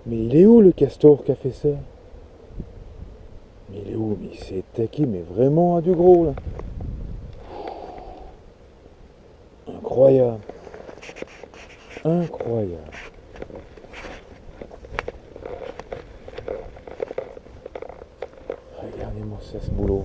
Mais il est où le castor qui a fait ça? Mais il est où? Mais il s'est taqué, mais vraiment à du gros là. Incroyable. Incroyable. Regardez-moi ça, ce boulot.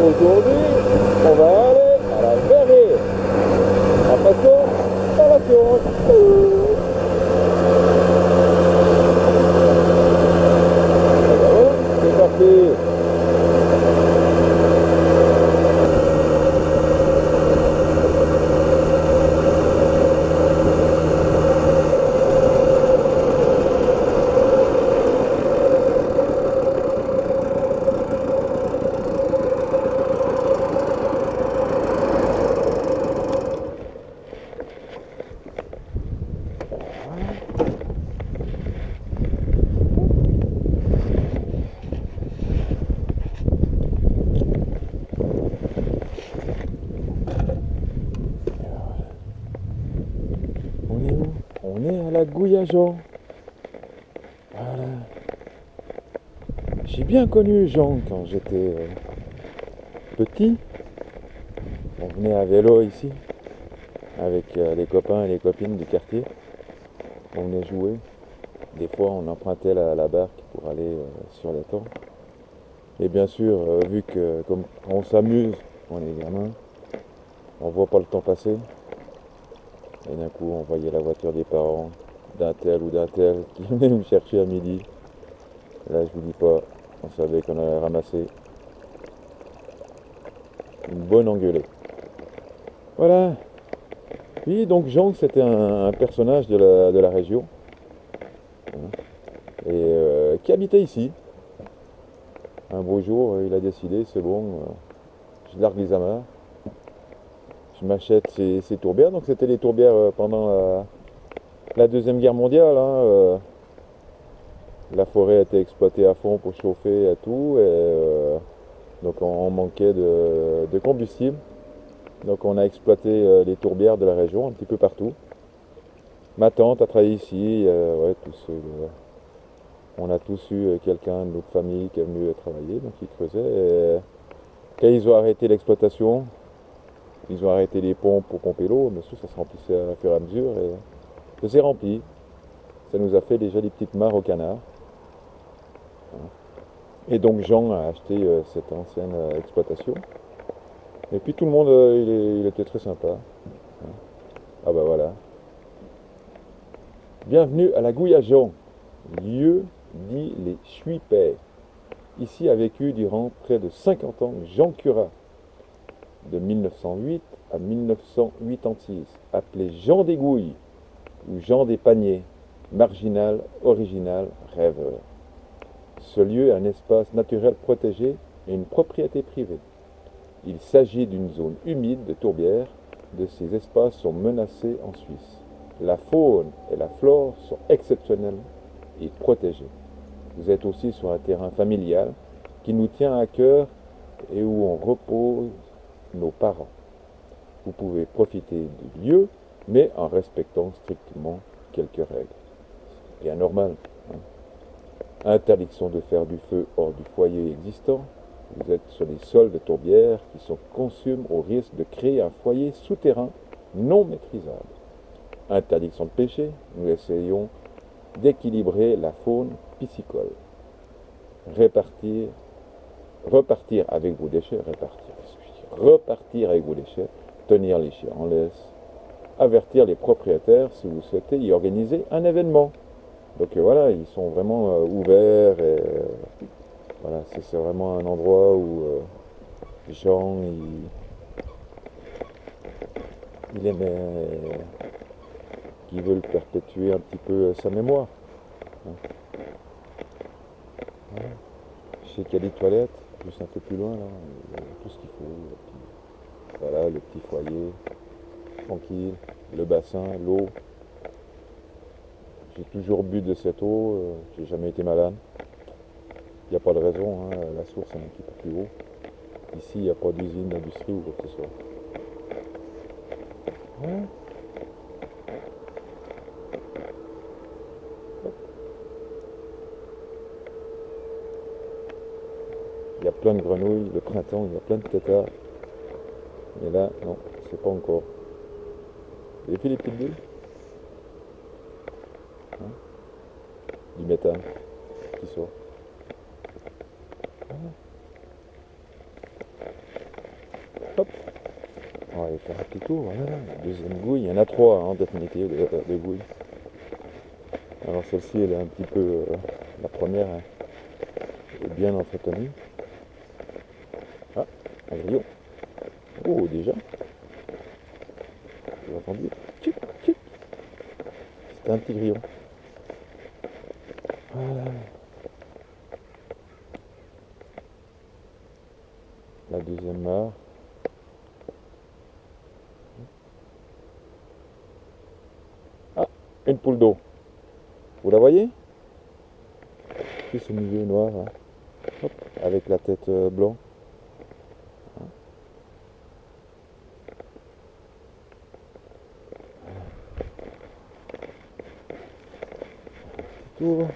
Aujourd'hui, on va aller à la verrerie. En passant par la Sionte. C'est parti. On est où? On est à la Gouille-à-Jean. Voilà. J'ai bien connu Jean quand j'étais petit. On venait à vélo ici avec les copains et les copines du quartier. On venait jouer. Des fois, on empruntait la barque pour aller sur l'étang. Et bien sûr, vu que comme on s'amuse, on est gamin, on voit pas le temps passer. Et d'un coup, on voyait la voiture des parents, d'un tel ou d'un tel, qui venait nous chercher à midi. Là, je vous dis pas, on savait qu'on allait ramasser une bonne engueulée. Voilà. Puis donc Jean, c'était un personnage de la région, hein, et qui habitait ici. Un beau jour, il a décidé, c'est bon, je largue les amarres, je m'achète ces tourbières. Donc c'était les tourbières pendant la Deuxième Guerre mondiale, hein. La forêt a été exploitée à fond pour chauffer et tout, et donc on manquait de combustible. Donc on a exploité les tourbières de la région un petit peu partout. Ma tante a travaillé ici, ouais, on a tous eu quelqu'un de notre famille qui est venu travailler, donc ils creusaient. Et quand ils ont arrêté l'exploitation, ils ont arrêté les pompes pour pomper l'eau, bien sûr ça se remplissait à fur et à mesure, et ça s'est rempli. Ça nous a fait déjà des petites mares au canard. Et donc Jean a acheté cette ancienne exploitation. Et puis tout le monde, il était très sympa. Ah bah voilà. Bienvenue à la Gouille-à-Jean, lieu dit les Chuipets. Ici a vécu durant près de 50 ans Jean Curat, de 1908 à 1986, appelé Jean des Gouilles ou Jean des Paniers, marginal, original, rêveur. Ce lieu est un espace naturel protégé et une propriété privée. Il s'agit d'une zone humide de tourbières. De ces espaces sont menacés en Suisse. La faune et la flore sont exceptionnelles et protégées. Vous êtes aussi sur un terrain familial qui nous tient à cœur et où on repose nos parents. Vous pouvez profiter du lieu, mais en respectant strictement quelques règles. Rien normal, hein. Interdiction de faire du feu hors du foyer existant, Vous êtes sur les sols de tourbières qui sont conçus au risque de créer un foyer souterrain non maîtrisable. Interdiction de pêcher, nous essayons d'équilibrer la faune piscicole. Repartir avec vos déchets, repartir avec vos déchets, tenir les chiens en laisse, avertir les propriétaires si vous souhaitez y organiser un événement. Donc voilà, ils sont vraiment ouverts et voilà, c'est vraiment un endroit où les gens ils aimaient, qui veulent perpétuer un petit peu sa mémoire. Voilà. Je sais qu'il y a des toilettes, juste un peu plus loin là, il y a tout ce qu'il faut. Voilà, le petit foyer, tranquille, le bassin, l'eau. J'ai toujours bu de cette eau, j'ai jamais été malade. Il n'y a pas de raison, hein, la source est un petit peu plus haut. Ici, il n'y a pas d'usine, d'industrie ou quoi que ce soit. Ouais. Il y a plein de grenouilles, le printemps, il y a plein de têtards. Mais là, non, c'est pas encore. Vous avez fait les petites bulles, hein, du méthane qui sort. Voilà. Hop. On va aller faire un petit tour. Voilà. Deuxième gouille. Il y en a trois en définitive de gouilles. Alors celle-ci, elle est un petit peu. La première est bien entretenue. Ah, un grillon. Oh, déjà. Vous avez entendu? Tchic, tchic. C'était un petit grillon. Voilà. La deuxième mare. Ah, une poule d'eau. Vous la voyez? Plus au milieu noir, hein. Hop, avec la tête blanc. Tour.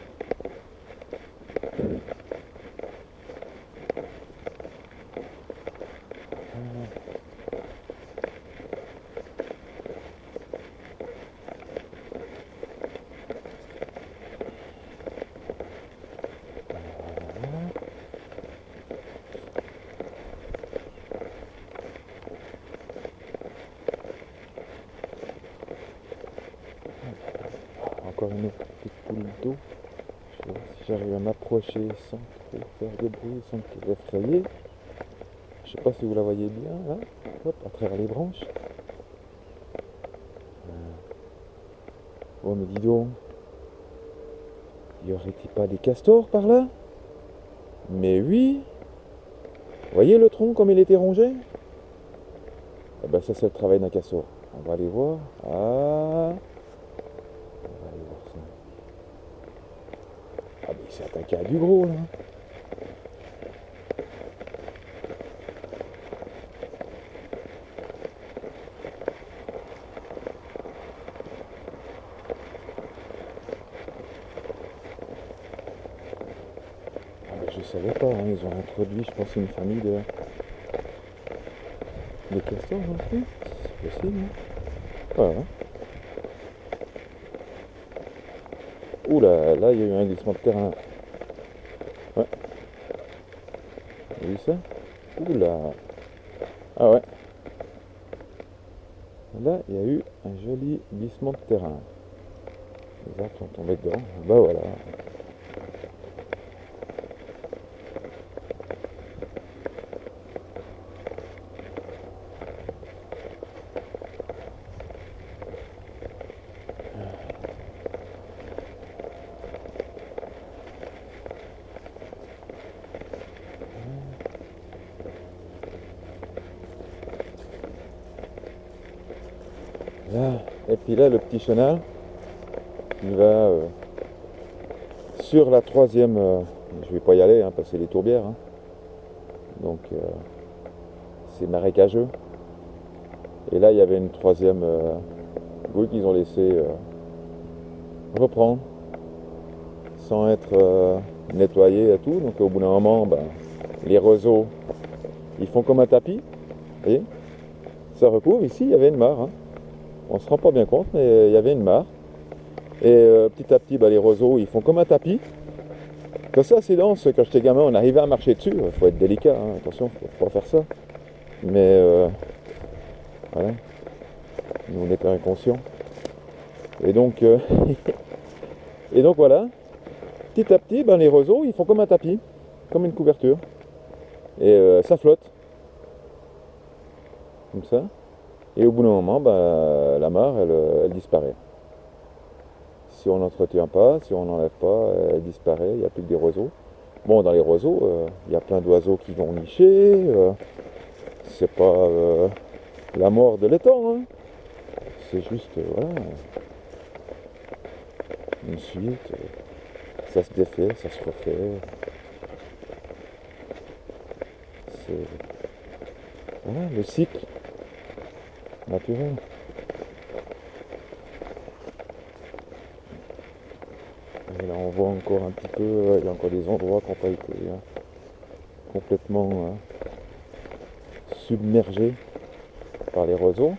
Encore une autre petite poule d'eau. Je vais voir si j'arrive à m'approcher sans trop faire de bruit, sans trop effrayer. Je sais pas si vous la voyez bien là, hop, à travers les branches. Oh mais dis donc, y aurait-il pas des castors par là? Mais oui. Voyez le tronc comme il était rongé? Eh ben ça c'est le travail d'un castor. On va aller voir. Ah, on va aller voir ça. Ah mais il s'est attaqué à du gros là. Ah ben je savais pas, hein, ils ont introduit, je pense, une famille de castors dans le truc. C'est possible, hein. Voilà. Ouh là, là il y a eu un glissement de terrain. Ouais. Vous avez vu ça? Ouh là. Ah ouais. Là, il y a eu un joli glissement de terrain. Les arbres sont tombés dedans. Bah voilà. Là. Et puis là, le petit chenal, il va sur la troisième. Je vais pas y aller, hein, parce que c'est les tourbières. Hein. Donc, c'est marécageux. Et là, il y avait une troisième gouille qu'ils ont laissé reprendre sans être nettoyé et tout. Donc, au bout d'un moment, ben, les roseaux, ils font comme un tapis, vous voyez, ça recouvre. Ici, il y avait une mare, hein. On se rend pas bien compte, mais il y avait une mare. Et petit à petit, bah, les roseaux, ils font comme un tapis. Quand c'est assez dense, quand j'étais gamin, on arrivait à marcher dessus. Il faut être délicat, hein. Attention, faut pas faire ça. Mais voilà, nous on était inconscients. Et donc, et donc voilà, petit à petit, ben, les roseaux, ils font comme un tapis, comme une couverture. Et ça flotte, comme ça. Et au bout d'un moment, ben, la mare, elle disparaît. Si on n'entretient pas, si on n'enlève pas, elle disparaît, il n'y a plus que des roseaux. Bon, dans les roseaux, il y a plein d'oiseaux qui vont nicher. C'est pas la mort de l'étang, hein. C'est juste, voilà, une suite. Ça se défait, ça se refait. C'est, voilà, le cycle naturel. Et là, on voit encore un petit peu, il y a encore des endroits qui n'ont pas été complètement submergés par les roseaux.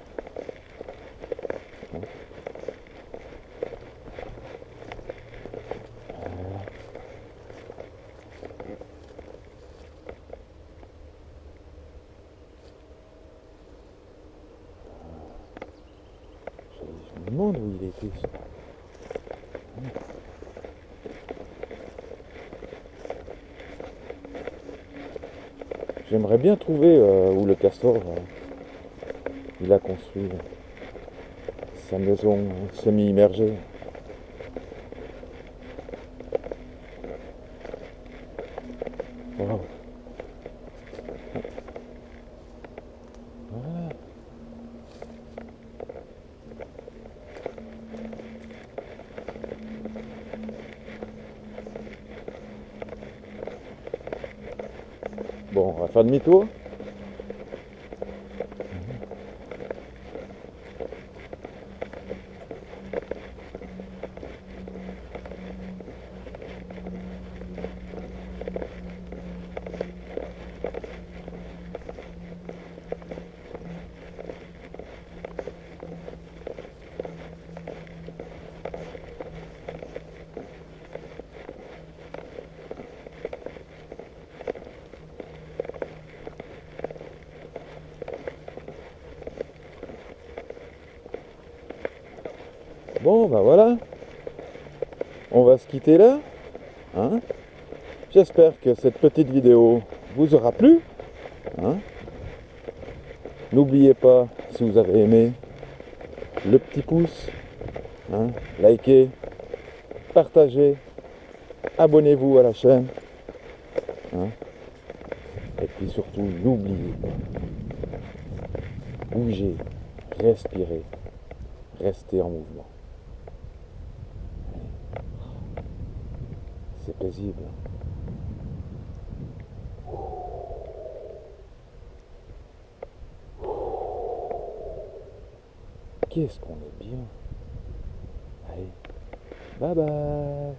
Je me demande où il était, ça. J'aimerais bien trouver où le castor il a construit sa maison semi-immergée. Wow. Voilà. Bon, on va faire demi-tour. Bon, bah voilà, on va se quitter là, hein. J'espère que cette petite vidéo vous aura plu, hein. N'oubliez pas, si vous avez aimé, le petit pouce, hein, likez, partagez, abonnez-vous à la chaîne, hein. Et puis surtout, n'oubliez pas, bougez, respirez, restez en mouvement. C'est paisible. Qu'est-ce qu'on est bien. Allez, bye bye.